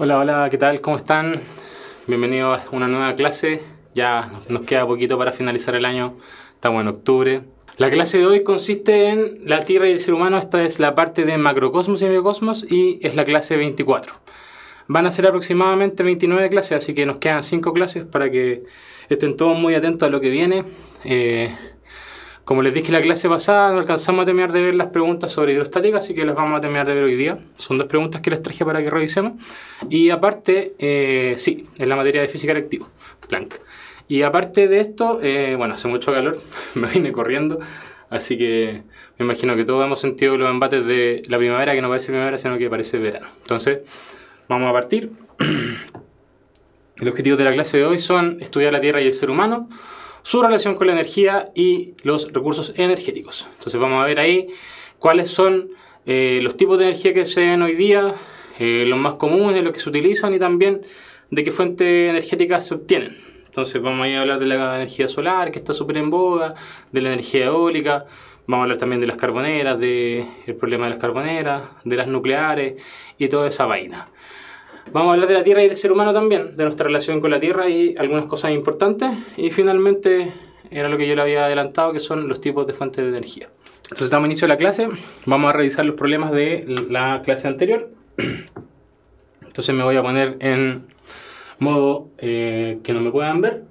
Hola, hola, ¿qué tal? ¿Cómo están? Bienvenidos a una nueva clase. Ya nos queda poquito para finalizar el año. Estamos en octubre. La clase de hoy consiste en la Tierra y el ser humano. Esta es la parte de macrocosmos y microcosmos y es la clase 24. Van a ser aproximadamente 29 clases, así que nos quedan 5 clases para que estén todos muy atentos a lo que viene. Como les dije la clase pasada, no alcanzamos a terminar de ver las preguntas sobre hidrostática, así que las vamos a terminar de ver hoy día. Son 2 preguntas que les traje para que revisemos. Y aparte, sí, en la materia de física reactivo, Planck. Y aparte de esto, bueno, hace mucho calor, me vine corriendo, así que me imagino que todos hemos sentido los embates de la primavera, que no parece primavera, sino que parece verano. Entonces, vamos a partir. El objetivo de la clase de hoy son estudiar la Tierra y el ser humano, su relación con la energía y los recursos energéticos. Entonces vamos a ver ahí cuáles son los tipos de energía que se ven hoy día, los más comunes, los que se utilizan y también de qué fuentes energéticas se obtienen. Entonces vamos a ir a hablar de la energía solar, que está súper en boga, de la energía eólica, vamos a hablar también de las carboneras, del problema de las carboneras, de las nucleares y toda esa vaina. Vamos a hablar de la Tierra y del ser humano también, de nuestra relación con la Tierra y algunas cosas importantes. Y finalmente, era lo que yo le había adelantado, que son los tipos de fuentes de energía. Entonces estamos a inicio de la clase, vamos a revisar los problemas de la clase anterior. Entonces me voy a poner en modo que no me puedan ver.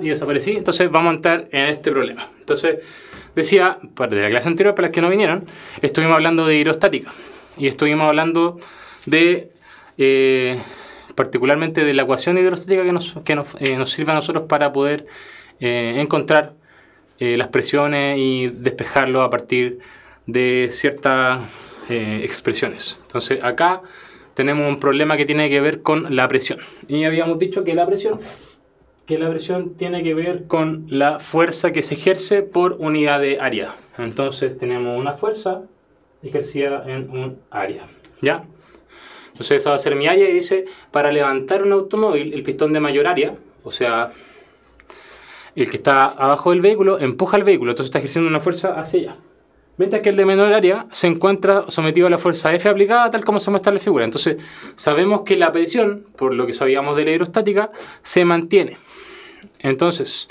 Y desaparecí. Entonces vamos a entrar en este problema. Entonces decía, de la clase anterior, para los que no vinieron, estuvimos hablando de hidrostática. Y estuvimos hablando de... particularmente de la ecuación hidrostática que nos sirve a nosotros para poder encontrar las presiones y despejarlo a partir de ciertas expresiones. Entonces acá tenemos un problema que tiene que ver con la presión. Y habíamos dicho que la presión tiene que ver con la fuerza que se ejerce por unidad de área. Entonces tenemos una fuerza ejercida en un área, ¿ya? Entonces esa va a ser mi área y dice, para levantar un automóvil, el pistón de mayor área, o sea, el que está abajo del vehículo, empuja al vehículo, entonces está ejerciendo una fuerza hacia allá. Mientras que el de menor área se encuentra sometido a la fuerza F aplicada, tal como se muestra en la figura. Entonces sabemos que la presión, por lo que sabíamos de la hidrostática, se mantiene. Entonces,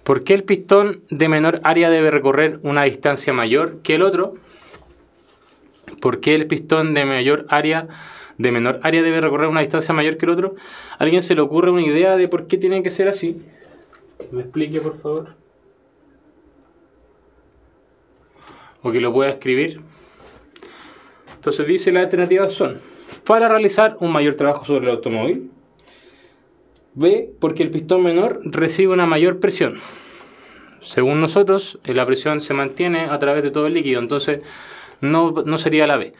¿por qué el pistón de menor área debe recorrer una distancia mayor que el otro? ¿Por qué el pistón de menor área debe recorrer una distancia mayor que el otro? ¿A alguien se le ocurre una idea de por qué tiene que ser así? ¿Me explique, por favor? O que lo pueda escribir. Entonces dice, las alternativas son: para realizar un mayor trabajo sobre el automóvil. B, porque el pistón menor recibe una mayor presión. Según nosotros, la presión se mantiene a través de todo el líquido, entonces no sería la B.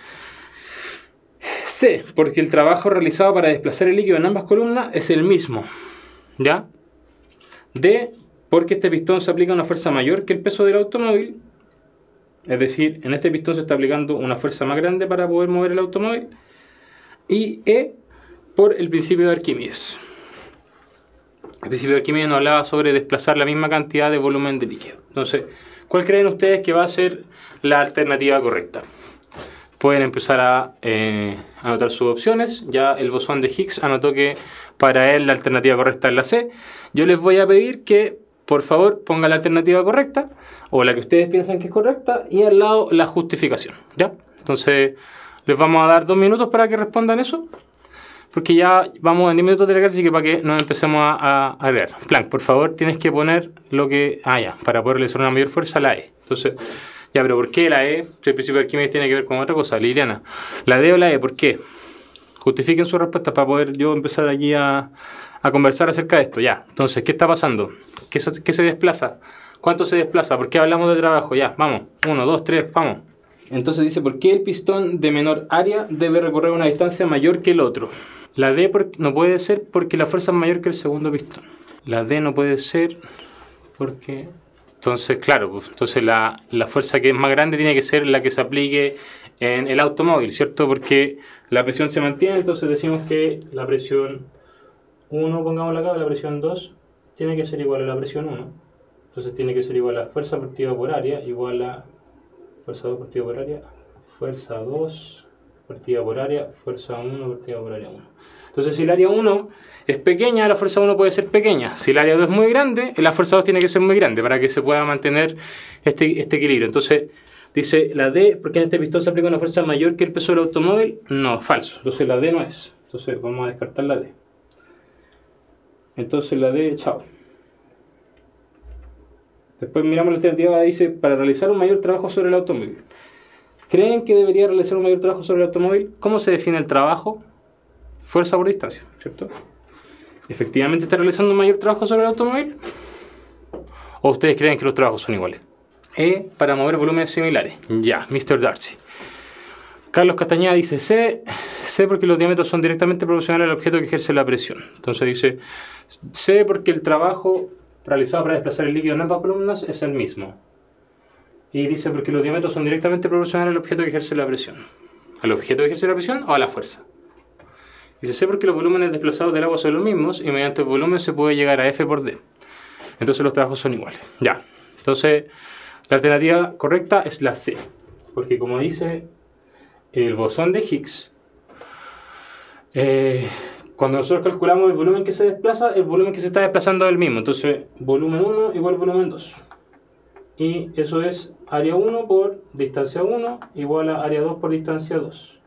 C, porque el trabajo realizado para desplazar el líquido en ambas columnas es el mismo, ¿ya? D, porque este pistón se aplica una fuerza mayor que el peso del automóvil, es decir, en este pistón se está aplicando una fuerza más grande para poder mover el automóvil. Y E, por el principio de Arquímedes. El principio de Arquímedes nos hablaba sobre desplazar la misma cantidad de volumen de líquido. Entonces, ¿cuál creen ustedes que va a ser la alternativa correcta? Pueden empezar a anotar sus opciones. Ya el bosón de Higgs anotó que para él la alternativa correcta es la C. Yo les voy a pedir que por favor pongan la alternativa correcta o la que ustedes piensan que es correcta y al lado la justificación, ¿ya? Entonces les vamos a dar 2 minutos para que respondan eso, porque ya vamos en 10 minutos de la clase, así que para que nos empecemos a leer. Planck, por favor, tienes que poner lo que... ya, para poder realizar una mayor fuerza, la E. Entonces, ya, pero ¿por qué la E? Si el principio de Arquímedes tiene que ver con otra cosa. Liliana, ¿la D o la E? ¿Por qué? Justifiquen su respuesta para poder yo empezar aquí a conversar acerca de esto. Ya, entonces, ¿qué está pasando? ¿Qué se desplaza? ¿Cuánto se desplaza? ¿Por qué hablamos de trabajo? Ya, vamos. 1, 2, 3, vamos. Entonces dice, ¿por qué el pistón de menor área debe recorrer una distancia mayor que el otro? La D no puede ser porque la fuerza es mayor que el segundo pistón. La D no puede ser porque... Entonces, claro, pues, entonces la fuerza que es más grande tiene que ser la que se aplique en el automóvil, ¿cierto? Porque la presión se mantiene, entonces decimos que la presión 1, pongámosla acá, la presión 2, tiene que ser igual a la presión 1. Entonces tiene que ser igual a fuerza partida por área, igual a fuerza 2 partida por área, fuerza 2 partida por área, fuerza 1 partida por área 1. Entonces si el área 1 es pequeña, la fuerza 1 puede ser pequeña. Si el área 2 es muy grande, la fuerza 2 tiene que ser muy grande para que se pueda mantener este equilibrio. Entonces dice la D, ¿por qué en este pistón se aplica una fuerza mayor que el peso del automóvil? No, falso. Entonces la D no es. Entonces vamos a descartar la D. Entonces la D, chao. Después miramos la alternativa, dice, para realizar un mayor trabajo sobre el automóvil. ¿Creen que debería realizar un mayor trabajo sobre el automóvil? ¿Cómo se define el trabajo? Fuerza por distancia, ¿cierto? ¿Efectivamente está realizando un mayor trabajo sobre el automóvil? ¿O ustedes creen que los trabajos son iguales? E, para mover volúmenes similares. Ya, Mr. Darcy. Carlos Castañeda dice C porque los diámetros son directamente proporcionales al objeto que ejerce la presión. Entonces dice C porque el trabajo realizado para desplazar el líquido en ambas columnas es el mismo. Y dice porque los diámetros son directamente proporcionales al objeto que ejerce la presión. ¿Al objeto que ejerce la presión o a la fuerza? Dice C porque los volúmenes desplazados del agua son los mismos y mediante el volumen se puede llegar a F por D. Entonces los trabajos son iguales. Ya. Entonces la alternativa correcta es la C. Porque como dice el bosón de Higgs, cuando nosotros calculamos el volumen que se desplaza, el volumen que se está desplazando es el mismo. Entonces, volumen 1 igual volumen 2. Y eso es área 1 por distancia 1 igual a área 2 por distancia 2.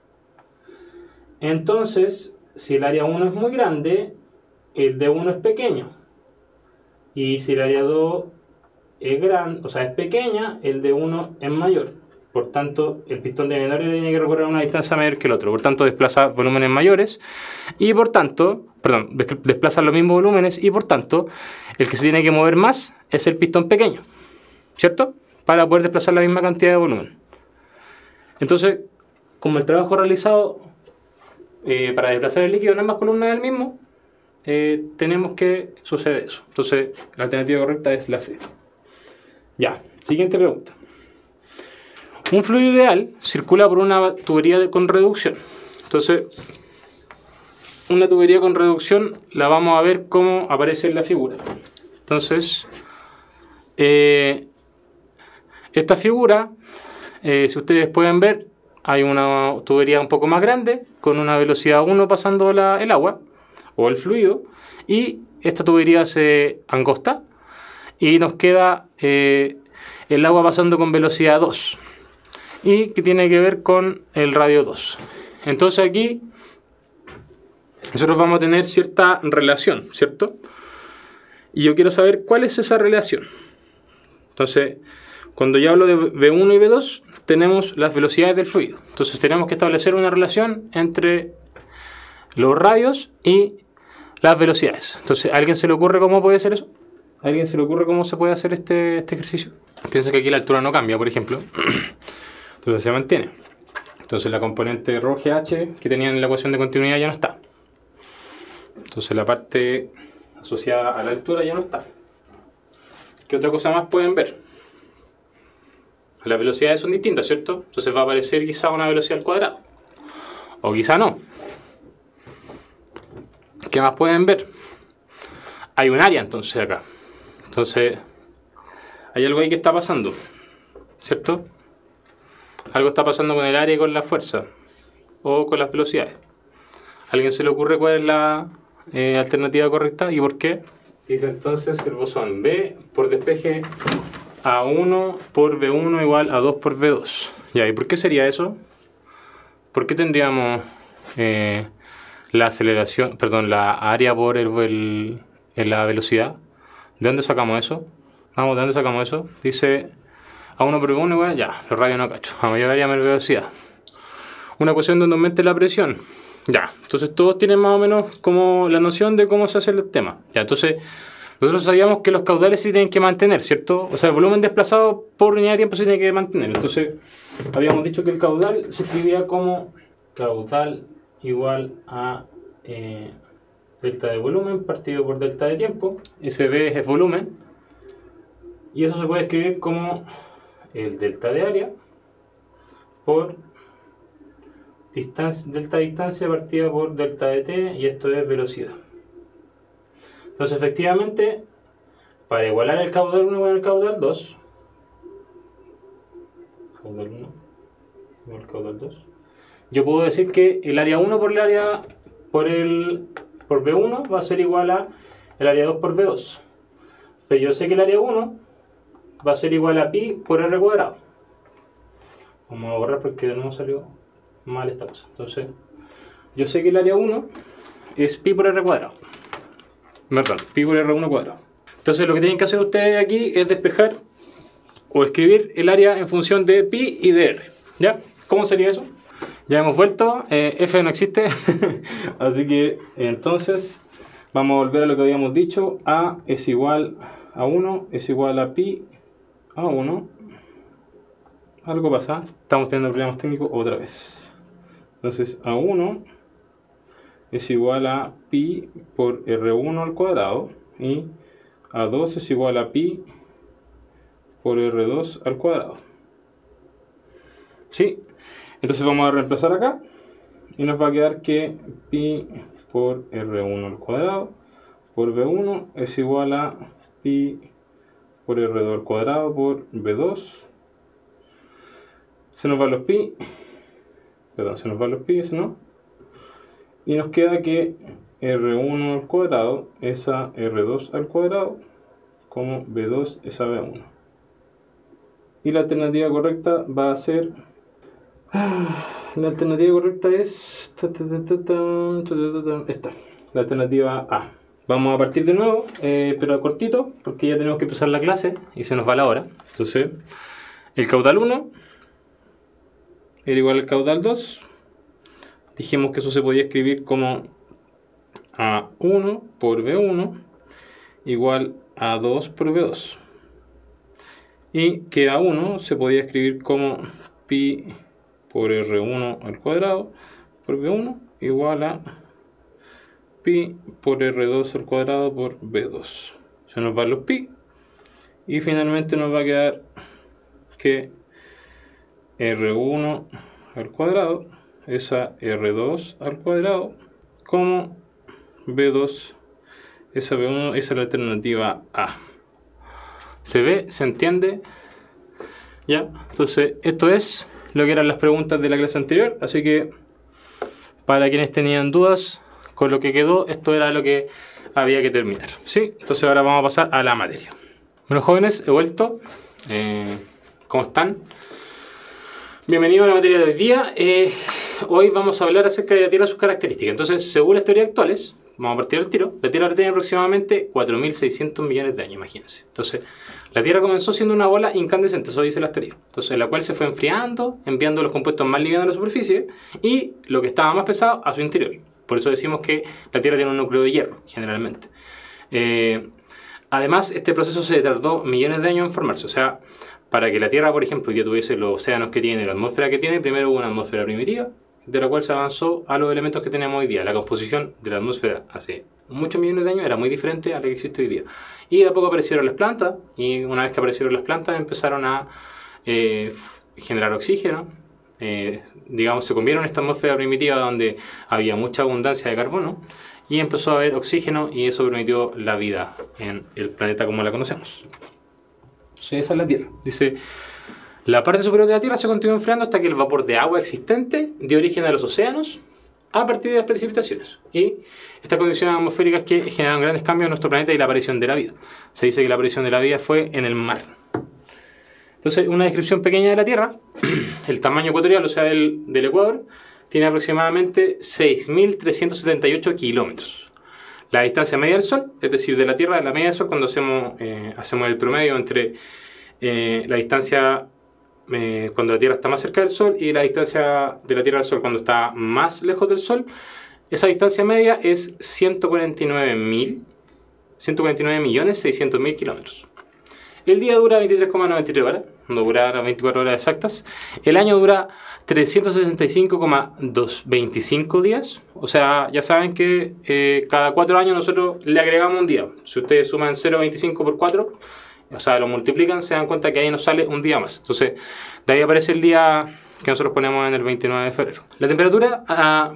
Entonces, si el área 1 es muy grande, el D1 es pequeño. Y si el área 2 es grande, o sea, es pequeña, el D1 es mayor. Por tanto, el pistón de menor tiene que recorrer una distancia mayor que el otro. Por tanto, desplaza volúmenes mayores y por tanto, desplaza los mismos volúmenes y por tanto, el que se tiene que mover más es el pistón pequeño, ¿cierto? Para poder desplazar la misma cantidad de volumen. Entonces, como el trabajo realizado para desplazar el líquido en ambas columnas es el mismo, tenemos que suceder eso. Entonces, la alternativa correcta es la C. Ya, siguiente pregunta. Un fluido ideal circula por una tubería con reducción. Entonces, una tubería con reducción la vamos a ver cómo aparece en la figura. Entonces, esta figura, si ustedes pueden ver, hay una tubería un poco más grande con una velocidad 1 pasando el agua o el fluido, y esta tubería se angosta y nos queda el agua pasando con velocidad 2. Y que tiene que ver con el radio 2. Entonces aquí nosotros vamos a tener cierta relación, ¿cierto? Y yo quiero saber cuál es esa relación. Entonces, cuando yo hablo de V1 y V2, tenemos las velocidades del fluido. Entonces tenemos que establecer una relación entre los radios y las velocidades. Entonces, ¿a alguien se le ocurre cómo puede ser eso? ¿A alguien se le ocurre cómo se puede hacer este ejercicio? Piensa que aquí la altura no cambia, por ejemplo. Entonces se mantiene. Entonces la componente ρGH que tenían en la ecuación de continuidad ya no está. Entonces la parte asociada a la altura ya no está. ¿Qué otra cosa más pueden ver? Las velocidades son distintas, ¿cierto? Entonces va a aparecer quizá una velocidad al cuadrado. O quizá no. ¿Qué más pueden ver? Hay un área entonces acá. Entonces hay algo ahí que está pasando, ¿cierto? Algo está pasando con el área y con la fuerza, o con las velocidades. ¿A alguien se le ocurre cuál es la alternativa correcta y por qué? Dice entonces el bosón B por despeje A1 por B1 igual a 2 por B2. Ya, ¿y por qué sería eso? ¿Por qué tendríamos la aceleración, perdón, la área por la velocidad? ¿De dónde sacamos eso? Vamos, ¿de dónde sacamos eso? Dice A1 por B1 igual, ya, los radios no cacho. A mayor área, menor velocidad. Una ecuación donde aumente la presión. Ya, entonces todos tienen más o menos como la noción de cómo se hace el tema. Ya, entonces nosotros sabíamos que los caudales se tienen que mantener, ¿cierto? O sea, el volumen desplazado por unidad de tiempo se tiene que mantener. Entonces habíamos dicho que el caudal se escribía como caudal igual a delta de volumen partido por delta de tiempo. Ese B es volumen. Y eso se puede escribir como el delta de área por delta de distancia partida por delta de t, y esto es velocidad. Entonces efectivamente, para igualar el caudal 1 con el caudal 2, caudal 1 con el caudal 2, yo puedo decir que el área 1 por B1 va a ser igual a el área 2 por B2. Pero yo sé que el área 1 va a ser igual a pi por r cuadrado. Vamos a borrar porque no salió mal esta cosa. Entonces, yo sé que el área 1 es pi por r cuadrado. Perdón, pi por r1 cuadrado. Entonces lo que tienen que hacer ustedes aquí es despejar o escribir el área en función de pi y de r. ¿Ya? ¿Cómo sería eso? Ya hemos vuelto, f no existe. Así que entonces vamos a volver a lo que habíamos dicho. A es igual a 1 es igual a pi a 1. Algo pasa, estamos teniendo problemas técnicos otra vez. Entonces A1 es igual a pi por R1 al cuadrado y A2 es igual a pi por R2 al cuadrado. ¿Sí? Entonces vamos a reemplazar acá y nos va a quedar que pi por R1 al cuadrado por B1 es igual a pi por R2 al cuadrado por B2. Se nos van los pi, eso no. Y nos queda que R1 al cuadrado es a R2 al cuadrado, como B2 es a B1. Y la alternativa correcta va a ser... La alternativa correcta es... Esta, la alternativa A. Vamos a partir de nuevo, pero cortito, porque ya tenemos que empezar la clase y se nos va la hora. Entonces, el caudal 1... era igual al caudal 2. Dijimos que eso se podía escribir como A1 por B1 igual a 2 por B2. Y que A1 se podía escribir como pi por R1 al cuadrado por B1 igual a pi por R2 al cuadrado por B2. Se nos van los pi. Y finalmente nos va a quedar que R1 al cuadrado es a R2 al cuadrado como B2 es a B1, esa es la alternativa A. ¿Se ve? ¿Se entiende? Ya, entonces esto es lo que eran las preguntas de la clase anterior, así que para quienes tenían dudas con lo que quedó, esto era lo que había que terminar. ¿Sí? Entonces ahora vamos a pasar a la materia. Bueno, jóvenes, he vuelto. ¿Cómo están? Bienvenidos a la materia de hoy día. Hoy vamos a hablar acerca de la Tierra y sus características. Entonces, según las teorías actuales, vamos a partir del tiro, la Tierra tiene aproximadamente 4.600 millones de años, imagínense. Entonces, la Tierra comenzó siendo una bola incandescente, eso dice la teoría. Entonces, la cual se fue enfriando, enviando los compuestos más livianos a la superficie y lo que estaba más pesado a su interior. Por eso decimos que la Tierra tiene un núcleo de hierro, generalmente. Además, este proceso se tardó millones de años en formarse. O sea, para que la Tierra, por ejemplo, ya tuviese los océanos que tiene, la atmósfera que tiene, primero hubo una atmósfera primitiva, de la cual se avanzó a los elementos que tenemos hoy día. La composición de la atmósfera hace muchos millones de años era muy diferente a la que existe hoy día. Y de a poco aparecieron las plantas, y una vez que aparecieron las plantas empezaron a generar oxígeno. Digamos, se comieron esta atmósfera primitiva donde había mucha abundancia de carbono, y empezó a haber oxígeno, y eso permitió la vida en el planeta como la conocemos. Sí, esa es la Tierra. Dice, la parte superior de la Tierra se continuó enfriando hasta que el vapor de agua existente dio origen a los océanos a partir de las precipitaciones. Y estas condiciones atmosféricas que generaron grandes cambios en nuestro planeta y la aparición de la vida. Se dice que la aparición de la vida fue en el mar. Entonces, una descripción pequeña de la Tierra. El tamaño ecuatorial, o sea, del Ecuador, tiene aproximadamente 6.378 kilómetros. La distancia media del Sol, es decir, de la Tierra a la media del Sol, cuando hacemos el promedio entre la distancia cuando la Tierra está más cerca del Sol y la distancia de la Tierra al Sol cuando está más lejos del Sol, esa distancia media es 149.600.000 kilómetros. El día dura 23,93 horas, no dura las 24 horas exactas. El año dura 365,25 días. O sea, ya saben que cada 4 años nosotros le agregamos un día. Si ustedes suman 0,25 por 4, o sea, lo multiplican, se dan cuenta que ahí nos sale un día más. Entonces, de ahí aparece el día que nosotros ponemos en el 29 de febrero. La temperatura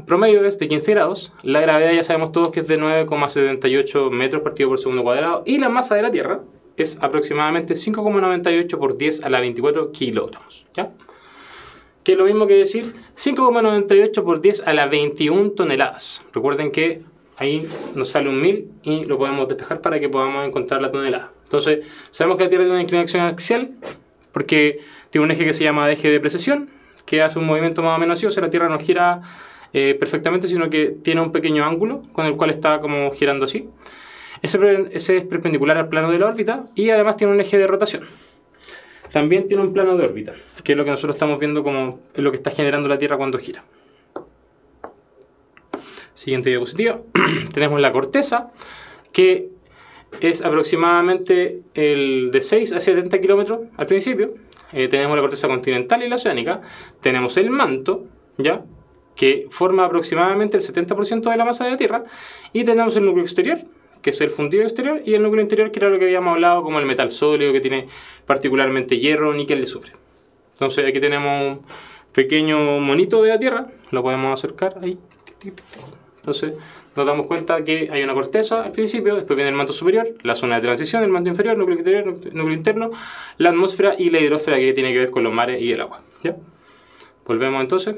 promedio es de 15 grados. La gravedad ya sabemos todos que es de 9,78 metros partido por segundo cuadrado. Y la masa de la Tierra es aproximadamente 5,98 por 10 a la 24 kilogramos. ¿Ya? que es lo mismo que decir 5,98 por 10 a la 21 toneladas. Recuerden que ahí nos sale un 1000 y lo podemos despejar para que podamos encontrar la tonelada. Entonces, sabemos que la Tierra tiene una inclinación axial porque tiene un eje que se llama eje de precesión, que hace un movimiento más o menos así. O sea, la Tierra no gira perfectamente, sino que tiene un pequeño ángulo con el cual está como girando así. Ese es perpendicular al plano de la órbita y además tiene un eje de rotación. También tiene un plano de órbita, que es lo que nosotros estamos viendo como es lo que está generando la Tierra cuando gira. Siguiente diapositiva. Tenemos la corteza, que es aproximadamente de 6 a 70 kilómetros al principio. Tenemos la corteza continental y la oceánica. Tenemos el manto, ¿ya?, que forma aproximadamente el 70% de la masa de la Tierra. Y tenemos el núcleo exterior, que es el fundido exterior, y el núcleo interior, que era lo que habíamos hablado como el metal sólido, que tiene particularmente hierro, níquel y azufre. Entonces aquí tenemos un pequeño monito de la Tierra, lo podemos acercar ahí. Entonces nos damos cuenta que hay una corteza al principio, después viene el manto superior, la zona de transición, el manto inferior, núcleo exterior, núcleo interno, la atmósfera y la hidrosfera, que tiene que ver con los mares y el agua, ¿ya? Volvemos entonces,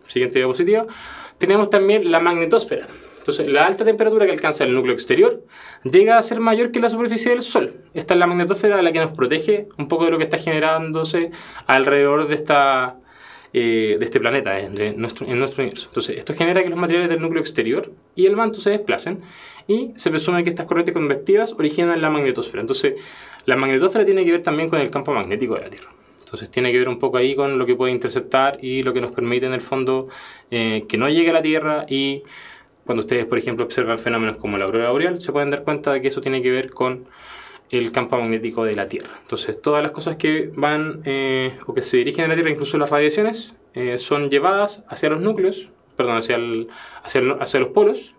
siguiente diapositiva. Tenemos también la magnetosfera. Entonces, la alta temperatura que alcanza el núcleo exterior llega a ser mayor que la superficie del Sol. Esta es la magnetosfera, la que nos protege un poco de lo que está generándose alrededor de este planeta, en nuestro universo. Entonces, esto genera que los materiales del núcleo exterior y el manto se desplacen y se presume que estas corrientes convectivas originan la magnetosfera. Entonces, la magnetosfera tiene que ver también con el campo magnético de la Tierra. Entonces tiene que ver un poco ahí con lo que puede interceptar y lo que nos permite en el fondo que no llegue a la Tierra. Y cuando ustedes, por ejemplo, observan fenómenos como la aurora boreal, se pueden dar cuenta de que eso tiene que ver con el campo magnético de la Tierra. Entonces todas las cosas que van o que se dirigen a la Tierra, incluso las radiaciones, son llevadas hacia los núcleos, perdón, hacia los polos.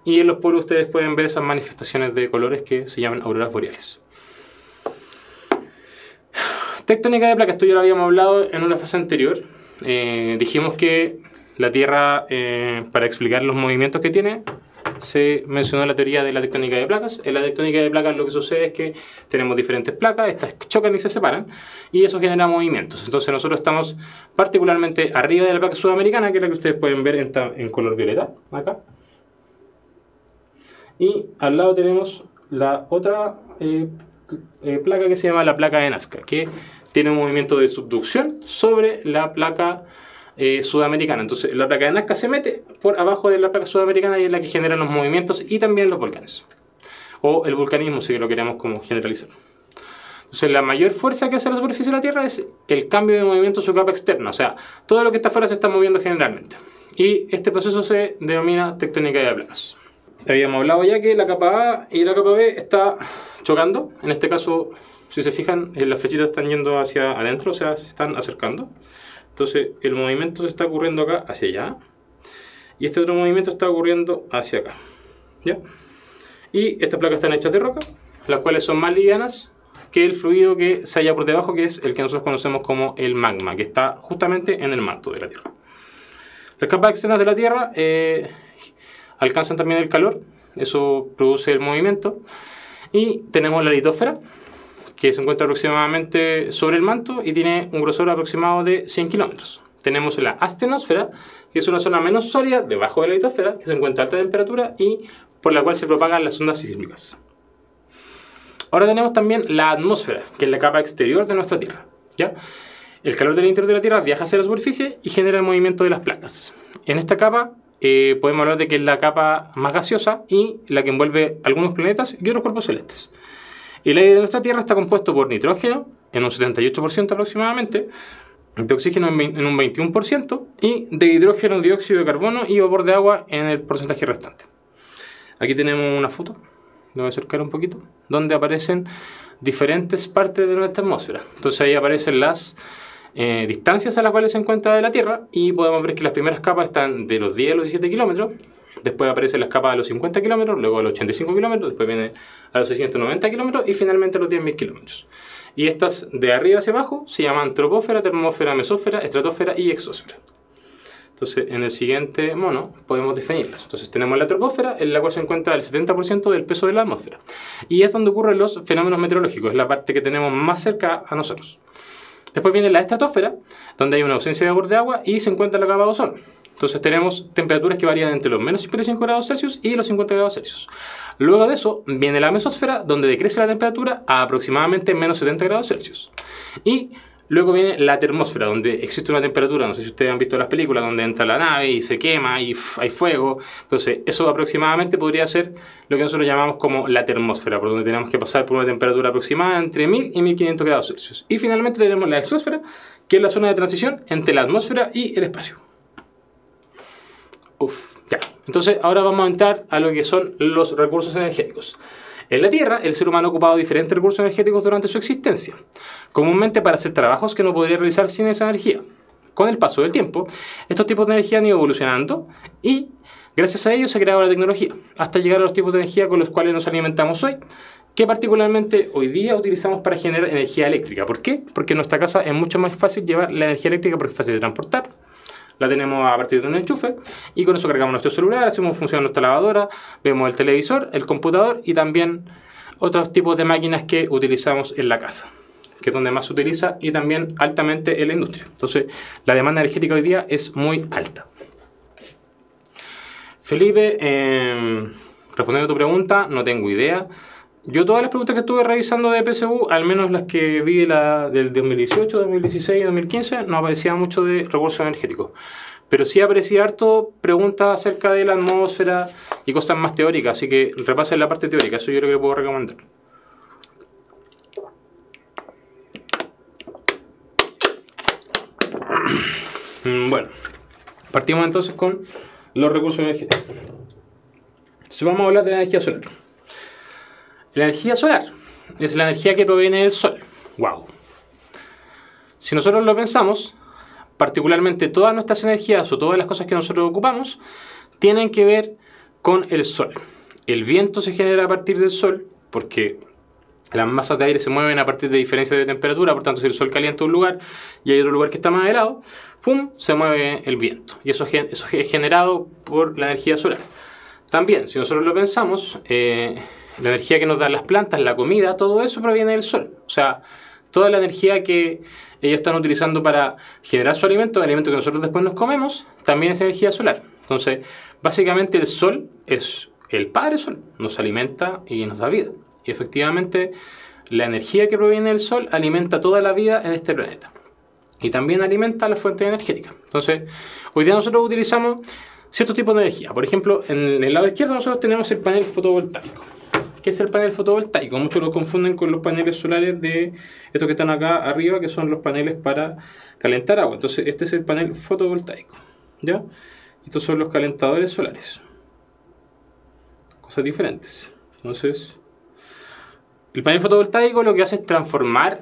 Y en los polos ustedes pueden ver esas manifestaciones de colores que se llaman auroras boreales. Tectónica de placas, esto ya lo habíamos hablado en una fase anterior. Dijimos que la Tierra, para explicar los movimientos que tiene, se mencionó la teoría de la tectónica de placas. En la tectónica de placas lo que sucede es que tenemos diferentes placas, estas chocan y se separan, y eso genera movimientos. Entonces nosotros estamos particularmente arriba de la placa sudamericana, que es la que ustedes pueden ver en color violeta, acá. Y al lado tenemos la otra placa que se llama la placa de Nazca, que tiene un movimiento de subducción sobre la placa sudamericana. Entonces la placa de Nazca se mete por abajo de la placa sudamericana y es la que genera los movimientos y también los volcanes, o el vulcanismo, si lo queremos como generalizar. Entonces la mayor fuerza que hace la superficie de la Tierra es el cambio de movimiento en su capa externa, o sea, todo lo que está afuera se está moviendo generalmente, y este proceso se denomina tectónica de placas. Habíamos hablado ya que la capa A y la capa B está chocando. En este caso, si se fijan, las flechitas están yendo hacia adentro, o sea, se están acercando. Entonces el movimiento se está ocurriendo acá hacia allá, y este otro movimiento está ocurriendo hacia acá, ¿ya? Y estas placas están hechas de roca, las cuales son más livianas que el fluido que se halla por debajo, que es el que nosotros conocemos como el magma, que está justamente en el manto de la Tierra. Las capas externas de la Tierra alcanzan también el calor, eso produce el movimiento. Y tenemos la litosfera, que se encuentra aproximadamente sobre el manto y tiene un grosor aproximado de 100 kilómetros. Tenemos la astenosfera, que es una zona menos sólida debajo de la litosfera, que se encuentra a alta temperatura y por la cual se propagan las ondas sísmicas. Ahora tenemos también la atmósfera, que es la capa exterior de nuestra Tierra, ¿ya? El calor del interior de la Tierra viaja hacia la superficie y genera el movimiento de las placas. En esta capa podemos hablar de que es la capa más gaseosa y la que envuelve algunos planetas y otros cuerpos celestes. El aire de nuestra Tierra está compuesto por nitrógeno en un 78% aproximadamente, de oxígeno en un 21% y de hidrógeno, dióxido de carbono y vapor de agua en el porcentaje restante. Aquí tenemos una foto, lo voy a acercar un poquito, donde aparecen diferentes partes de nuestra atmósfera. Entonces ahí aparecen las distancias a las cuales se encuentra de la Tierra y podemos ver que las primeras capas están de los 10 a los 17 kilómetros, después aparecen las capas de los 50 kilómetros, luego a los 85 kilómetros, después viene a los 690 kilómetros y finalmente a los 10.000 kilómetros. Y estas de arriba hacia abajo se llaman troposfera, termósfera, mesósfera, estratosfera y exósfera. Entonces en el siguiente mono podemos definirlas. Entonces tenemos la troposfera, en la cual se encuentra el 70% del peso de la atmósfera. Y es donde ocurren los fenómenos meteorológicos, es la parte que tenemos más cerca a nosotros. Después viene la estratosfera, donde hay una ausencia de vapor de agua y se encuentra la capa de ozono. Entonces tenemos temperaturas que varían entre los menos 55 grados Celsius y los 50 grados Celsius. Luego de eso viene la mesosfera, donde decrece la temperatura a aproximadamente menos 70 grados Celsius. Y luego viene la termósfera, donde existe una temperatura, no sé si ustedes han visto las películas, donde entra la nave y se quema y hay fuego. Entonces eso aproximadamente podría ser lo que nosotros llamamos como la termósfera, por donde tenemos que pasar por una temperatura aproximada entre 1000 y 1500 grados Celsius. Y finalmente tenemos la exósfera, que es la zona de transición entre la atmósfera y el espacio. Ya. Entonces ahora vamos a entrar a lo que son los recursos energéticos. En la Tierra, el ser humano ha ocupado diferentes recursos energéticos durante su existencia, comúnmente para hacer trabajos que no podría realizar sin esa energía. Con el paso del tiempo, estos tipos de energía han ido evolucionando y gracias a ellos se ha creado la tecnología, hasta llegar a los tipos de energía con los cuales nos alimentamos hoy, que particularmente hoy día utilizamos para generar energía eléctrica. ¿Por qué? Porque en nuestra casa es mucho más fácil llevar la energía eléctrica porque es fácil de transportar. La tenemos a partir de un enchufe y con eso cargamos nuestro celular, hacemos funcionar nuestra lavadora, vemos el televisor, el computador y también otros tipos de máquinas que utilizamos en la casa, que es donde más se utiliza y también altamente en la industria. Entonces, la demanda energética hoy día es muy alta. Felipe, respondiendo a tu pregunta, no tengo idea. Yo todas las preguntas que estuve revisando de PSU, al menos las que vi del 2018, 2016 y 2015, no aparecía mucho de recursos energéticos. Pero sí aparecía harto preguntas acerca de la atmósfera y cosas más teóricas, así que repasen la parte teórica, eso yo creo que puedo recomendar. Bueno, partimos entonces con los recursos energéticos. Entonces vamos a hablar de la energía solar. La energía solar es la energía que proviene del Sol. ¡Wow! Si nosotros lo pensamos, particularmente todas nuestras energías o todas las cosas que nosotros ocupamos tienen que ver con el Sol. El viento se genera a partir del Sol porque las masas de aire se mueven a partir de diferencias de temperatura. Por tanto, si el Sol calienta un lugar y hay otro lugar que está más helado, ¡pum!, se mueve el viento. Y eso es generado por la energía solar. También, si nosotros lo pensamos, la energía que nos dan las plantas, la comida, todo eso proviene del Sol. O sea, toda la energía que ellos están utilizando para generar su alimento, el alimento que nosotros después nos comemos, también es energía solar. Entonces, básicamente el Sol es el Padre Sol, nos alimenta y nos da vida. Y efectivamente, la energía que proviene del Sol alimenta toda la vida en este planeta. Y también alimenta las fuentes energéticas. Entonces, hoy día nosotros utilizamos ciertos tipos de energía. Por ejemplo, en el lado izquierdo nosotros tenemos el panel fotovoltaico. ¿Qué es el panel fotovoltaico? Muchos lo confunden con los paneles solares de estos que están acá arriba, que son los paneles para calentar agua. Entonces, este es el panel fotovoltaico, ¿ya? Estos son los calentadores solares. Cosas diferentes. Entonces, el panel fotovoltaico lo que hace es transformar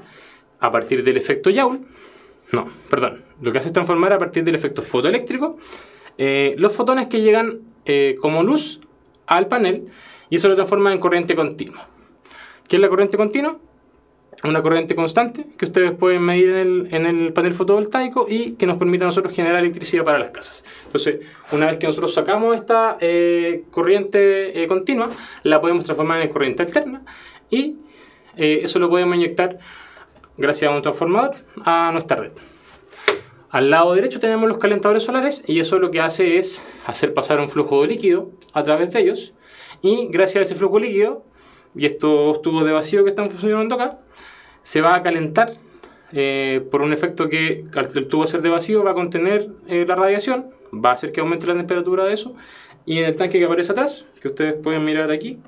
a partir del efecto Joule. No, perdón. Lo que hace es transformar a partir del efecto fotoeléctrico los fotones que llegan como luz al panel. Y eso lo transforma en corriente continua. ¿Qué es la corriente continua? Una corriente constante que ustedes pueden medir en el panel fotovoltaico y que nos permite a nosotros generar electricidad para las casas. Entonces, una vez que nosotros sacamos esta corriente continua, la podemos transformar en corriente alterna y eso lo podemos inyectar gracias a un transformador a nuestra red. Al lado derecho tenemos los calentadores solares y eso lo que hace es hacer pasar un flujo de líquido a través de ellos. Y gracias a ese flujo líquido y estos tubos de vacío que están funcionando acá, se va a calentar por un efecto que el tubo, al ser de vacío, va a contener la radiación, va a hacer que aumente la temperatura de eso. Y en el tanque que aparece atrás, que ustedes pueden mirar aquí,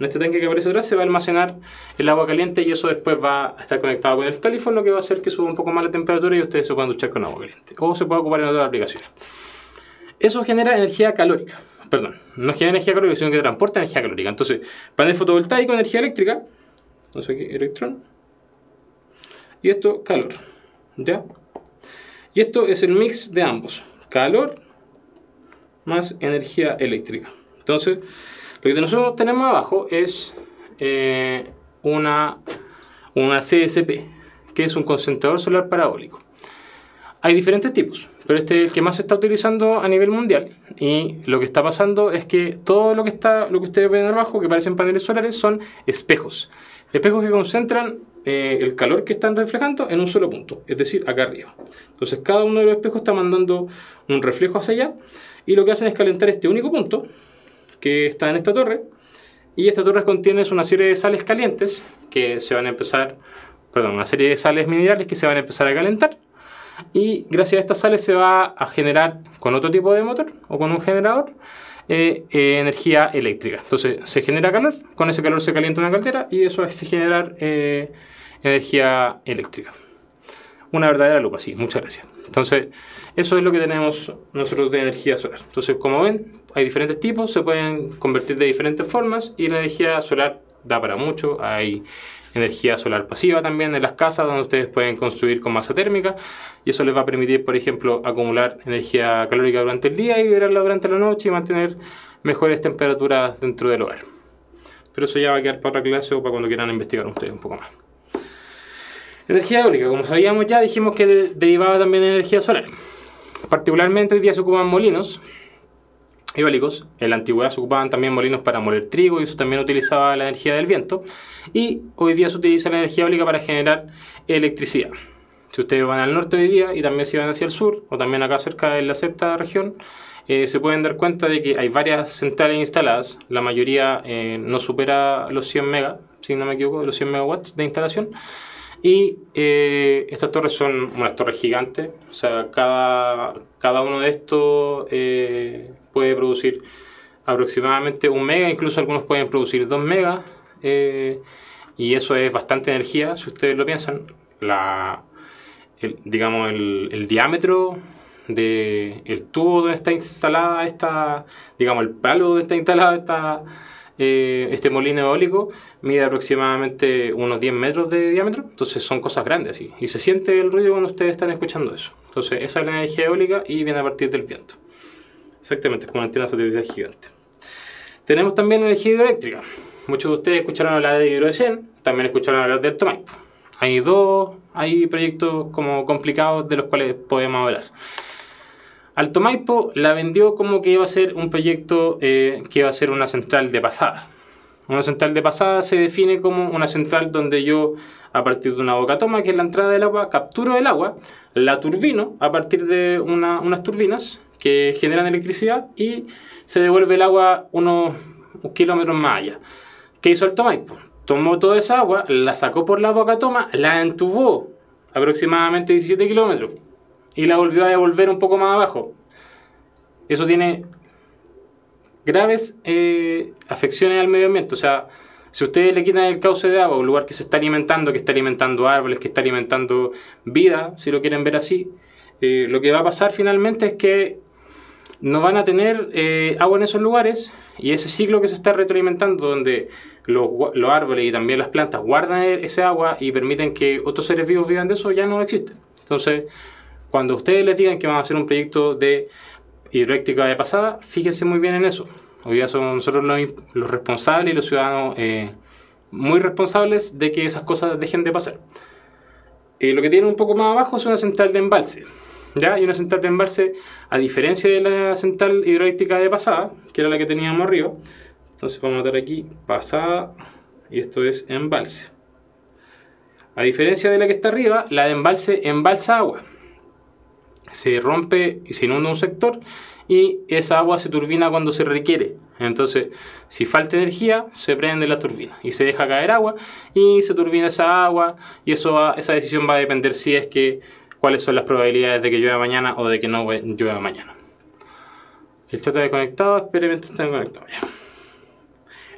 en este tanque que aparece atrás se va a almacenar el agua caliente y eso después va a estar conectado con el califón, lo que va a hacer que suba un poco más la temperatura y ustedes se puedan duchar con agua caliente. O se puede ocupar en otras aplicaciones. Eso genera energía calórica. Perdón, no genera energía calórica, sino que transporta energía calórica. Entonces, panel fotovoltaico, energía eléctrica. Entonces aquí, electrón. Y esto, calor. ¿Ya? Y esto es el mix de ambos. Calor más energía eléctrica. Entonces, lo que nosotros tenemos abajo es una CSP, que es un concentrador solar parabólico. Hay diferentes tipos, pero este es el que más se está utilizando a nivel mundial. Y lo que está pasando es que todo lo que ustedes ven abajo, que parecen paneles solares, son espejos. Espejos que concentran el calor que están reflejando en un solo punto, es decir, acá arriba. Entonces cada uno de los espejos está mandando un reflejo hacia allá y lo que hacen es calentar este único punto que está en esta torre, y esta torre contiene una serie de sales calientes que se van a empezar, perdón, una serie de sales minerales que se van a empezar a calentar, y gracias a estas sales se va a generar con otro tipo de motor o con un generador energía eléctrica. Entonces se genera calor, con ese calor se calienta una caldera y eso hace generar energía eléctrica. Una verdadera lupa, sí, muchas gracias. Entonces eso es lo que tenemos nosotros de energía solar. Entonces, como ven, hay diferentes tipos, se pueden convertir de diferentes formas y la energía solar da para mucho. Hay energía solar pasiva también en las casas, donde ustedes pueden construir con masa térmica, y eso les va a permitir, por ejemplo, acumular energía calórica durante el día y liberarla durante la noche y mantener mejores temperaturas dentro del hogar. Pero eso ya va a quedar para otra clase o para cuando quieran investigar ustedes un poco más. Energía eólica, como sabíamos ya, dijimos que derivaba también de energía solar. Particularmente hoy día se ocupan molinos eólicos. En la antigüedad se ocupaban también molinos para moler trigo y eso también utilizaba la energía del viento. Y hoy día se utiliza la energía eólica para generar electricidad. Si ustedes van al norte hoy día y también si van hacia el sur o también acá cerca de la sexta región, se pueden dar cuenta de que hay varias centrales instaladas. La mayoría no supera los 100 megas, si no me equivoco, los 100 megawatts de instalación. Y estas torres son unas torres gigantes, o sea, cada uno de estos puede producir aproximadamente 1 mega, incluso algunos pueden producir 2 megas, y eso es bastante energía, si ustedes lo piensan. Digamos, el diámetro del tubo donde está instalada digamos, el palo donde está instalada este molino eólico mide aproximadamente unos 10 metros de diámetro. Entonces son cosas grandes así, y se siente el ruido cuando ustedes están escuchando eso. Entonces esa es la energía eólica y viene a partir del viento. Exactamente, es como una antena satelital gigante. Tenemos también energía hidroeléctrica. Muchos de ustedes escucharon hablar de Hidrogen, también escucharon hablar del Alto Maipo. Hay proyectos como complicados de los cuales podemos hablar. Alto Maipo la vendió como que iba a ser un proyecto que iba a ser una central de pasada. Una central de pasada se define como una central donde yo, a partir de una bocatoma, que es la entrada del agua, capturo el agua, la turbino a partir de unas turbinas que generan electricidad y se devuelve el agua unos kilómetros más allá. ¿Qué hizo Alto Maipo? Tomó toda esa agua, la sacó por la bocatoma, la entubó aproximadamente 17 kilómetros y la volvió a devolver un poco más abajo. Eso tiene graves afecciones al medio ambiente. O sea, si ustedes le quitan el cauce de agua a un lugar que se está alimentando, que está alimentando árboles, que está alimentando vida, si lo quieren ver así, lo que va a pasar finalmente es que no van a tener agua en esos lugares, y ese ciclo que se está retroalimentando, donde los árboles y también las plantas guardan ese agua y permiten que otros seres vivos vivan de eso, ya no existe. Entonces, cuando ustedes les digan que van a hacer un proyecto de hidroeléctrica de pasada, fíjense muy bien en eso. Hoy día somos nosotros los responsables y los ciudadanos muy responsables de que esas cosas dejen de pasar. Lo que tiene un poco más abajo es una central de embalse. ¿Ya? Y una central de embalse, a diferencia de la central hidroeléctrica de pasada, que era la que teníamos arriba. Entonces vamos a notar aquí pasada, y esto es embalse. A diferencia de la que está arriba, la de embalse embalsa agua. Se rompe y se inunda un sector y esa agua se turbina cuando se requiere. Entonces, si falta energía, se prende la turbina y se deja caer agua y se turbina esa agua, y esa decisión va a depender si es que cuáles son las probabilidades de que llueva mañana o de que no llueva mañana. El chat está desconectado, experimento está conectado ya.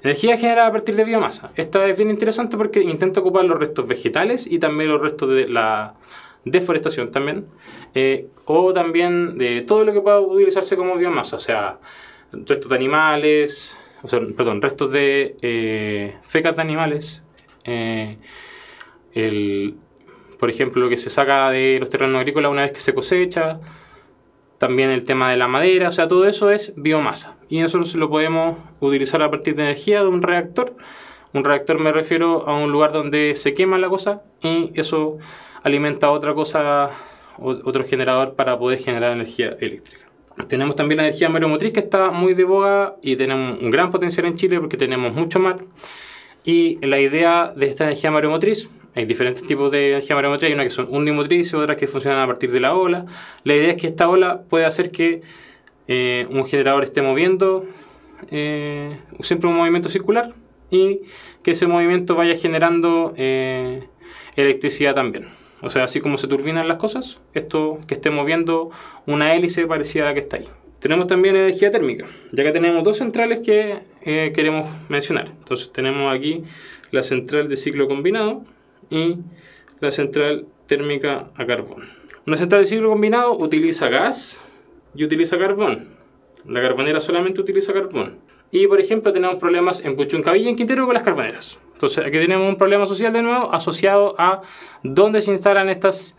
Energía generada a partir de biomasa. Esta es bien interesante porque intenta ocupar los restos vegetales y también los restos de la deforestación también, o también de todo lo que pueda utilizarse como biomasa, o sea, restos de animales, restos de fecas de animales, por ejemplo, lo que se saca de los terrenos agrícolas una vez que se cosecha, también el tema de la madera, o sea, todo eso es biomasa. Y nosotros lo podemos utilizar a partir de energía de un reactor. Un reactor me refiero a un lugar donde se quema la cosa y eso alimenta otra cosa, otro generador para poder generar energía eléctrica. Tenemos también la energía mareomotriz, que está muy de boga y tenemos un gran potencial en Chile porque tenemos mucho mar. Y la idea de esta energía mareomotriz Hay diferentes tipos de energía mareomotriz, hay unas que son unimotrices, otras que funcionan a partir de la ola. La idea es que esta ola puede hacer que un generador esté moviendo siempre un movimiento circular y que ese movimiento vaya generando electricidad también. O sea, así como se turbinan las cosas, esto que esté moviendo una hélice parecida a la que está ahí. Tenemos también energía térmica, ya que tenemos dos centrales que queremos mencionar. Entonces tenemos aquí la central de ciclo combinado y la central térmica a carbón. Una central de ciclo combinado utiliza gas y utiliza carbón. La carbonera solamente utiliza carbón. Y por ejemplo tenemos problemas en Puchuncaví y en Quintero con las carboneras. Entonces aquí tenemos un problema social de nuevo asociado a dónde se instalan estas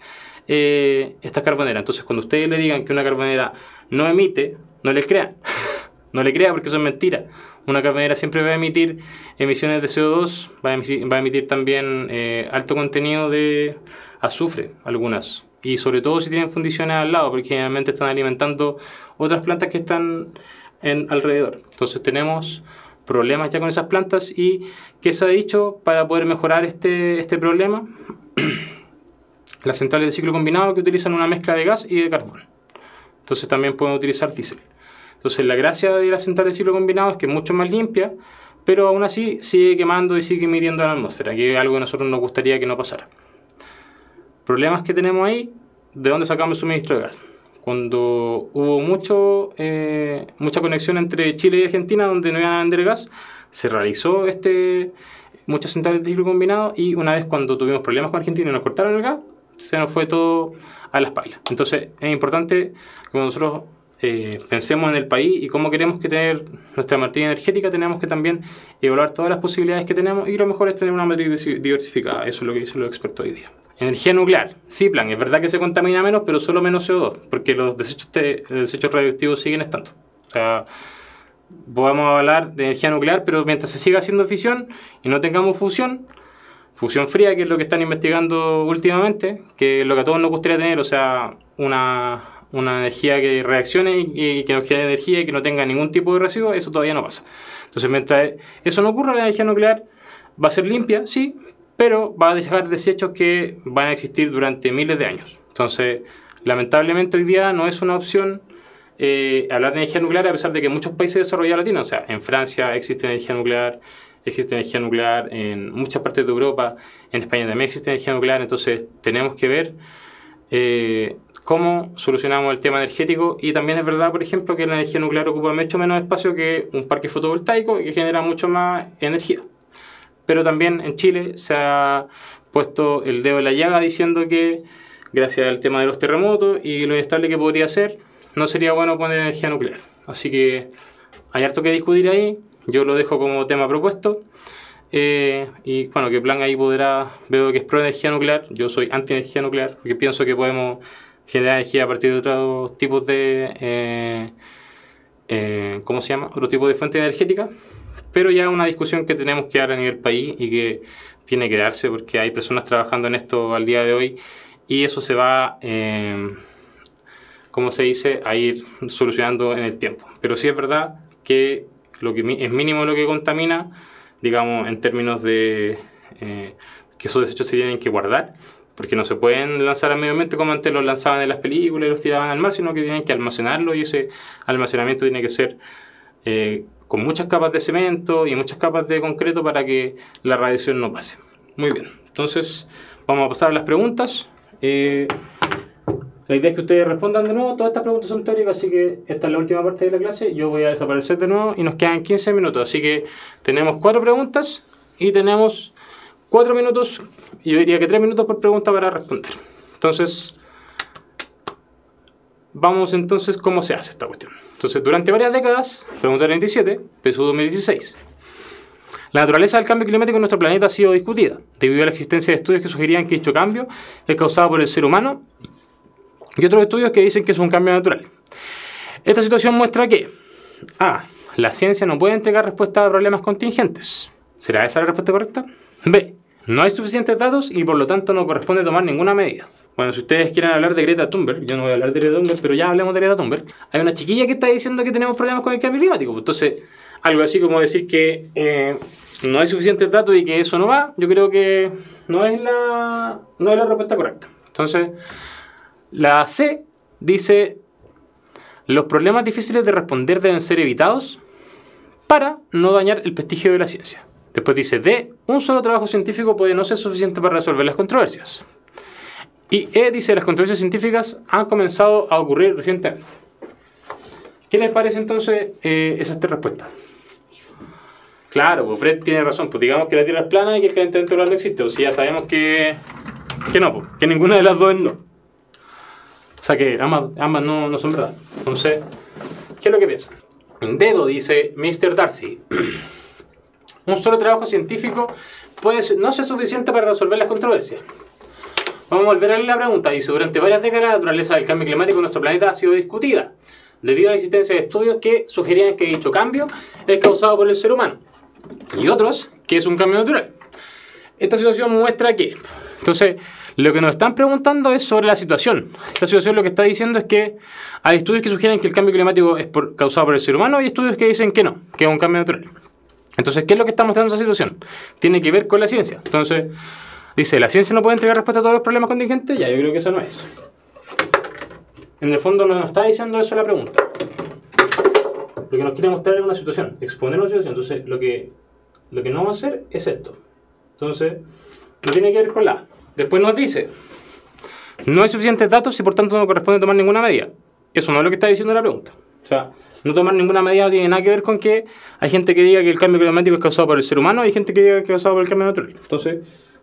carboneras. Entonces cuando ustedes le digan que una carbonera no emite, no les crean. No le crean porque eso es mentira. Una carbonera siempre va a emitir emisiones de CO2, va a emitir también alto contenido de azufre, algunas. Y sobre todo si tienen fundiciones al lado, porque generalmente están alimentando otras plantas que están alrededor. Entonces tenemos problemas ya con esas plantas. ¿Y qué se ha dicho para poder mejorar este problema? Las centrales de ciclo combinado que utilizan una mezcla de gas y de carbón. Entonces también pueden utilizar diésel. Entonces la gracia de la central de ciclo combinado es que es mucho más limpia, pero aún así sigue quemando y sigue emitiendo a la atmósfera, que es algo que a nosotros nos gustaría que no pasara. Problemas que tenemos ahí, ¿de dónde sacamos el suministro de gas? Cuando hubo mucha conexión entre Chile y Argentina, donde no iban a vender gas, se realizó muchas centrales de ciclo combinado, y una vez cuando tuvimos problemas con Argentina y nos cortaron el gas, se nos fue todo a la espalda. Entonces es importante que cuando nosotros pensemos en el país y cómo queremos que tener nuestra matriz energética, tenemos que también evaluar todas las posibilidades que tenemos, y lo mejor es tener una matriz diversificada. Eso es lo que dicen los expertos hoy día. Energía nuclear, Ciplan, es verdad que se contamina menos, pero solo menos CO2, porque los desechos radioactivos siguen estando. O sea, podemos hablar de energía nuclear, pero mientras se siga haciendo fisión y no tengamos fusión fría, que es lo que están investigando últimamente, que es lo que a todos nos gustaría tener, o sea, una energía que reaccione y que nos genere energía y que no tenga ningún tipo de residuo, eso todavía no pasa. Entonces, mientras eso no ocurra, la energía nuclear va a ser limpia, sí, pero va a dejar desechos que van a existir durante miles de años. Entonces, lamentablemente hoy día no es una opción hablar de energía nuclear, a pesar de que en muchos países desarrollados latinos, o sea, en Francia existe energía nuclear en muchas partes de Europa, en España también existe energía nuclear. Entonces tenemos que ver cómo solucionamos el tema energético. Y también es verdad, por ejemplo, que la energía nuclear ocupa mucho menos espacio que un parque fotovoltaico, y que genera mucho más energía. Pero también en Chile se ha puesto el dedo en la llaga diciendo que gracias al tema de los terremotos y lo inestable que podría ser, no sería bueno poner energía nuclear. Así que hay harto que discutir ahí. Yo lo dejo como tema propuesto. Y bueno, que Plan ahí veo que es pro energía nuclear. Yo soy anti energía nuclear, porque pienso que podemos generar energía a partir de otros tipos de otro tipo de fuente energética. Pero ya es una discusión que tenemos que dar a nivel país y que tiene que darse, porque hay personas trabajando en esto al día de hoy, y eso se va a ir solucionando en el tiempo. Pero sí es verdad que es mínimo lo que contamina, digamos, en términos de que esos desechos se tienen que guardar, porque no se pueden lanzar al medio ambiente como antes los lanzaban en las películas y los tiraban al mar, sino que tienen que almacenarlo, y ese almacenamiento tiene que ser con muchas capas de cemento y muchas capas de concreto para que la radiación no pase. Muy bien, entonces vamos a pasar a las preguntas. La idea es que ustedes respondan de nuevo. Todas estas preguntas son teóricas, así que esta es la última parte de la clase. Yo voy a desaparecer de nuevo y nos quedan 15 minutos. Así que tenemos 4 preguntas y tenemos 4 minutos, y yo diría que 3 minutos por pregunta para responder. Entonces, vamos entonces cómo se hace esta cuestión. Entonces, durante varias décadas, pregunta 37, PSU 2016. La naturaleza del cambio climático en nuestro planeta ha sido discutida, debido a la existencia de estudios que sugerían que dicho cambio es causado por el ser humano, y otros estudios que dicen que es un cambio natural. Esta situación muestra que A. La ciencia no puede entregar respuestas a problemas contingentes. ¿Será esa la respuesta correcta? B. No hay suficientes datos y por lo tanto no corresponde tomar ninguna medida. Bueno, si ustedes quieren hablar de Greta Thunberg, yo no voy a hablar de Greta Thunberg, pero ya hablemos de Greta Thunberg. Hay una chiquilla que está diciendo que tenemos problemas con el cambio climático. Entonces, algo así como decir que no hay suficientes datos y que eso no va, yo creo que no es la respuesta correcta. Entonces, la C dice: los problemas difíciles de responder deben ser evitados para no dañar el prestigio de la ciencia. Después dice D: un solo trabajo científico puede no ser suficiente para resolver las controversias. Y E dice: las controversias científicas han comenzado a ocurrir recientemente. ¿Qué les parece entonces esas tres respuestas? Claro, pues Fred tiene razón, pues digamos que la Tierra es plana y que el calentamiento global no existe, o sea, ya sabemos que no, pues, que ninguna de las dos es no. O sea que ambas no son verdad. Entonces, ¿qué es lo que piensan? En dedo dice Mr. Darcy: un solo trabajo científico puede no ser suficiente para resolver las controversias. Vamos a volver a leer la pregunta. Dice: durante varias décadas la naturaleza del cambio climático en nuestro planeta ha sido discutida, debido a la existencia de estudios que sugerían que dicho cambio es causado por el ser humano, y otros que es un cambio natural. Esta situación muestra que... Entonces, lo que nos están preguntando es sobre la situación. Esta situación lo que está diciendo es que hay estudios que sugieren que el cambio climático es causado por el ser humano y estudios que dicen que no, que es un cambio natural. Entonces, ¿qué es lo que está mostrando esa situación? Tiene que ver con la ciencia. Entonces, dice: ¿la ciencia no puede entregar respuesta a todos los problemas contingentes? Ya, yo creo que eso no es. En el fondo no nos está diciendo eso la pregunta. Lo que nos quiere mostrar es una situación, exponer una situación. Entonces, lo que no vamos a hacer es esto. Entonces, no tiene que ver con la A. Después nos dice: no hay suficientes datos y por tanto no corresponde tomar ninguna medida. Eso no es lo que está diciendo la pregunta. O sea, no tomar ninguna medida no tiene nada que ver con que hay gente que diga que el cambio climático es causado por el ser humano y hay gente que diga que es causado por el cambio natural. Entonces,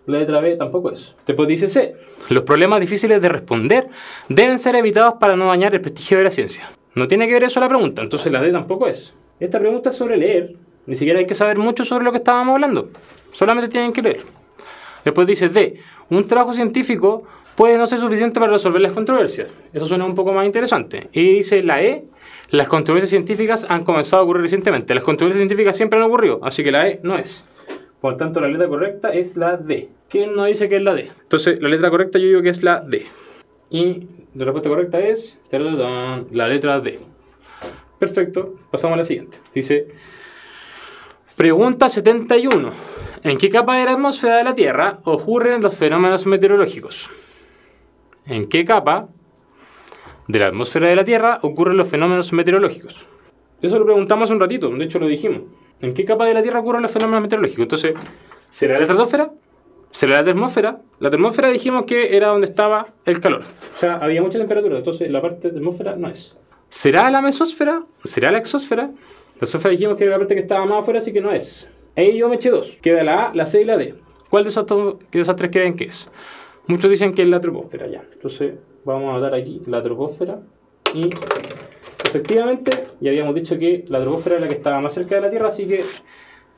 la letra B tampoco es. Después dice C: los problemas difíciles de responder deben ser evitados para no dañar el prestigio de la ciencia. No tiene que ver eso la pregunta, entonces la D tampoco es. Esta pregunta es sobre leer. Ni siquiera hay que saber mucho sobre lo que estábamos hablando. Solamente tienen que leer. Después dice D: un trabajo científico puede no ser suficiente para resolver las controversias. Eso suena un poco más interesante. Y dice la E: las controversias científicas han comenzado a ocurrir recientemente. Las controversias científicas siempre han ocurrido, así que la E no es. Por tanto, la letra correcta es la D. ¿Quién nos dice que es la D? Entonces, la letra correcta yo digo que es la D. Y la respuesta correcta es la letra D. Perfecto, pasamos a la siguiente. Dice: pregunta 71. ¿En qué capa de la atmósfera de la Tierra ocurren los fenómenos meteorológicos? ¿En qué capa de la atmósfera de la Tierra ocurren los fenómenos meteorológicos? Eso lo preguntamos hace un ratito, de hecho lo dijimos. ¿En qué capa de la Tierra ocurren los fenómenos meteorológicos? Entonces, ¿será la estratosfera? ¿Será la termósfera? La termósfera dijimos que era donde estaba el calor. O sea, había mucha temperatura, entonces la parte de termósfera no es. ¿Será la mesósfera? ¿Será la exósfera? La exósfera dijimos que era la parte que estaba más afuera, así que no es. Ahí yo me eché dos. Queda la A, la C y la D. ¿Cuál de esas tres creen que es? Muchos dicen que es la troposfera, ya. Entonces vamos a dar aquí la troposfera. Y efectivamente, ya habíamos dicho que la troposfera es la que estaba más cerca de la Tierra, así que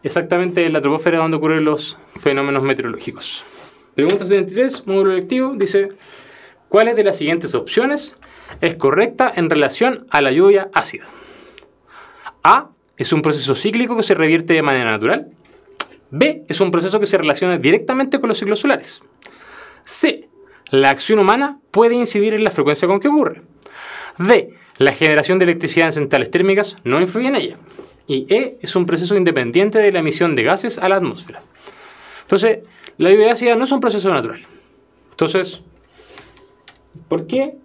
exactamente en la troposfera es donde ocurren los fenómenos meteorológicos. Pregunta 73, módulo lectivo, dice: ¿cuáles de las siguientes opciones es correcta en relación a la lluvia ácida? A: es un proceso cíclico que se revierte de manera natural. B: es un proceso que se relaciona directamente con los ciclos solares. C: la acción humana puede incidir en la frecuencia con que ocurre. D: la generación de electricidad en centrales térmicas no influye en ella. Y E: es un proceso independiente de la emisión de gases a la atmósfera. Entonces, la lluvia ácida no es un proceso natural. Entonces, ¿por qué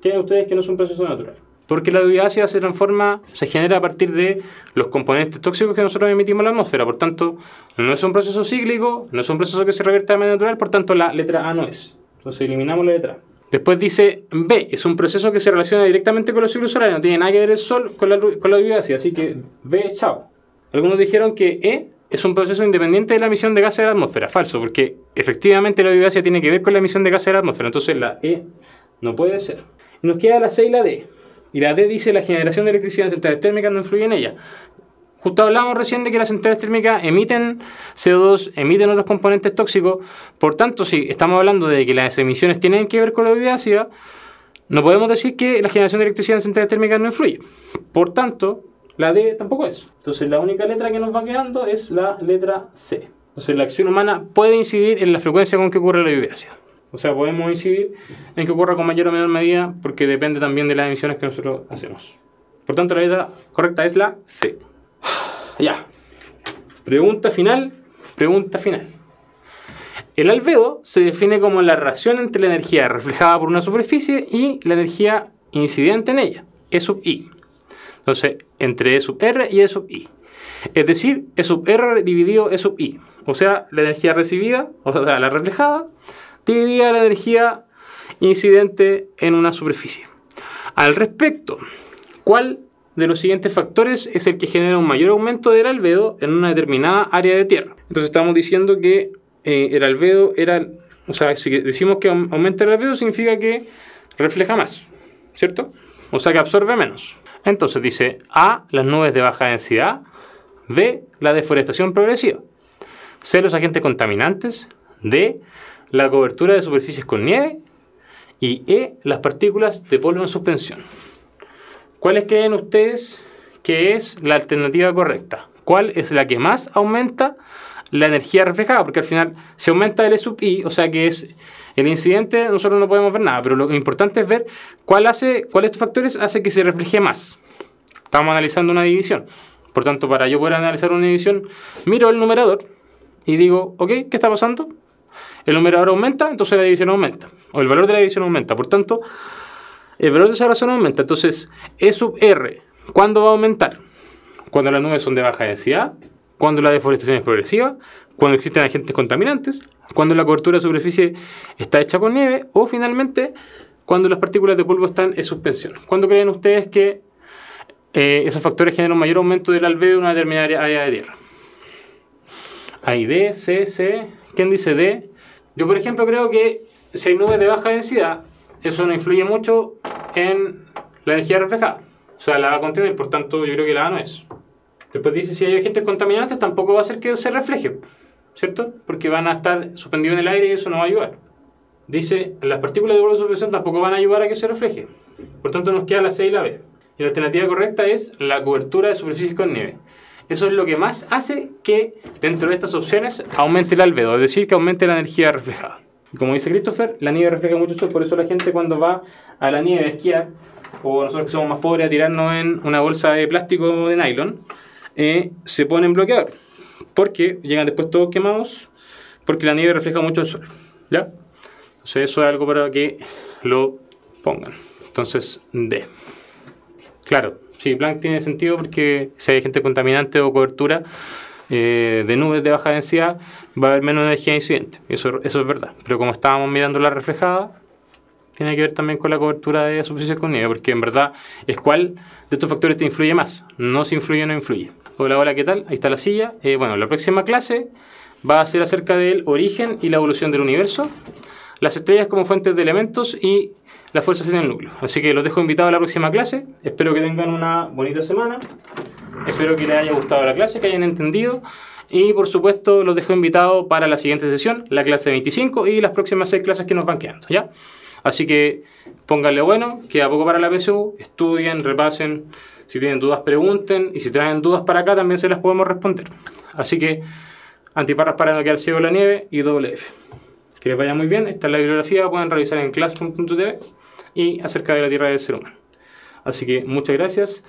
creen ustedes que no es un proceso natural? Porque la lluvia ácida se genera a partir de los componentes tóxicos que nosotros emitimos a la atmósfera. Por tanto, no es un proceso cíclico, no es un proceso que se revierte de manera natural, por tanto la letra A no es. Entonces eliminamos la letra A. Después dice B: es un proceso que se relaciona directamente con los ciclos solares, no tiene nada que ver el Sol con la lluvia ácida, así que B, chao. Algunos dijeron que E es un proceso independiente de la emisión de gases de la atmósfera. Falso, porque efectivamente la lluvia ácida tiene que ver con la emisión de gases de la atmósfera, entonces la E no puede ser. Y nos queda la C y la D. Y la D dice: la generación de electricidad en centrales térmicas no influye en ella. Justo hablamos recién de que las centrales térmicas emiten CO2, emiten otros componentes tóxicos. Por tanto, si estamos hablando de que las emisiones tienen que ver con la lluvia ácida, no podemos decir que la generación de electricidad en centrales térmicas no influye. Por tanto, la D tampoco es. Entonces, la única letra que nos va quedando es la letra C. Entonces, la acción humana puede incidir en la frecuencia con que ocurre la lluvia ácida. O sea, podemos incidir en que ocurra con mayor o menor medida porque depende también de las emisiones que nosotros hacemos. Por tanto, la letra correcta es la C. Ya. Pregunta final. Pregunta final. El albedo se define como la relación entre la energía reflejada por una superficie y la energía incidente en ella, E sub I. Entonces, entre E sub R y E sub I. Es decir, E sub R dividido E sub I. O sea, la energía recibida, o sea, la reflejada, dividida la energía incidente en una superficie. Al respecto, ¿cuál de los siguientes factores es el que genera un mayor aumento del albedo en una determinada área de tierra? Entonces estamos diciendo que el albedo era, o sea, si decimos que aumenta el albedo significa que refleja más, ¿cierto? O sea que absorbe menos. Entonces dice A, las nubes de baja densidad, B, la deforestación progresiva, C, los agentes contaminantes, D, la cobertura de superficies con nieve y E, las partículas de polvo en suspensión. ¿Cuáles creen ustedes que es la alternativa correcta? ¿Cuál es la que más aumenta la energía reflejada? Porque al final, si aumenta el E sub I, o sea que es el incidente, nosotros no podemos ver nada, pero lo importante es ver cuál de estos factores hace que se refleje más. Estamos analizando una división. Por tanto, para yo poder analizar una división, miro el numerador y digo, ok, ¿qué está pasando? El numerador aumenta, entonces la división aumenta. O el valor de la división aumenta. Por tanto, el valor de esa razón aumenta. Entonces, E sub R, ¿cuándo va a aumentar? Cuando las nubes son de baja densidad, cuando la deforestación es progresiva, cuando existen agentes contaminantes, cuando la cobertura de superficie está hecha con nieve, o finalmente, cuando las partículas de polvo están en suspensión. ¿Cuándo creen ustedes que esos factores generan un mayor aumento del albedo en una determinada área de tierra? Hay D, C, C. ¿Quién dice D? Yo, por ejemplo, creo que si hay nubes de baja densidad, eso no influye mucho en la energía reflejada. O sea, la va a contener, por tanto, yo creo que la A no es. Después dice, si hay agentes contaminantes, tampoco va a hacer que se refleje, ¿cierto? Porque van a estar suspendidos en el aire y eso no va a ayudar. Dice, las partículas de polvo de suspensión tampoco van a ayudar a que se refleje. Por tanto, nos queda la C y la B. Y la alternativa correcta es la cobertura de superficies con nieve. Eso es lo que más hace que, dentro de estas opciones, aumente el albedo, es decir, que aumente la energía reflejada. Y como dice Christopher, la nieve refleja mucho sol, por eso la gente cuando va a la nieve a esquiar, o nosotros que somos más pobres a tirarnos en una bolsa de plástico de nylon, se ponen bloqueador, porque llegan después todos quemados, porque la nieve refleja mucho el sol, ¿ya? Entonces eso es algo para que lo pongan. Entonces, D. Claro, sí, Planck tiene sentido porque si hay agente contaminante o cobertura de nubes de baja densidad, va a haber menos energía incidente. Eso es verdad. Pero como estábamos mirando la reflejada, tiene que ver también con la cobertura de superficies con nieve, porque en verdad es cuál de estos factores te influye más. No si influye o no influye. Hola, hola, ¿qué tal? Ahí está la silla. Bueno, la próxima clase va a ser acerca del origen y la evolución del universo, las estrellas como fuentes de elementos y las fuerzas en el núcleo. Así que los dejo invitados a la próxima clase. Espero que tengan una bonita semana. Espero que les haya gustado la clase, que hayan entendido. Y por supuesto los dejo invitados para la siguiente sesión, la clase 25 y las próximas 6 clases que nos van quedando, ¿ya? Así que pónganle bueno, queda poco para la PSU, estudien, repasen. Si tienen dudas, pregunten. Y si traen dudas para acá, también se las podemos responder. Así que antiparras para no quedar ciego en la nieve y WF. Que les vaya muy bien. Esta es la bibliografía, pueden revisar en classroom.tv y acerca de la Tierra del ser humano. Así que muchas gracias.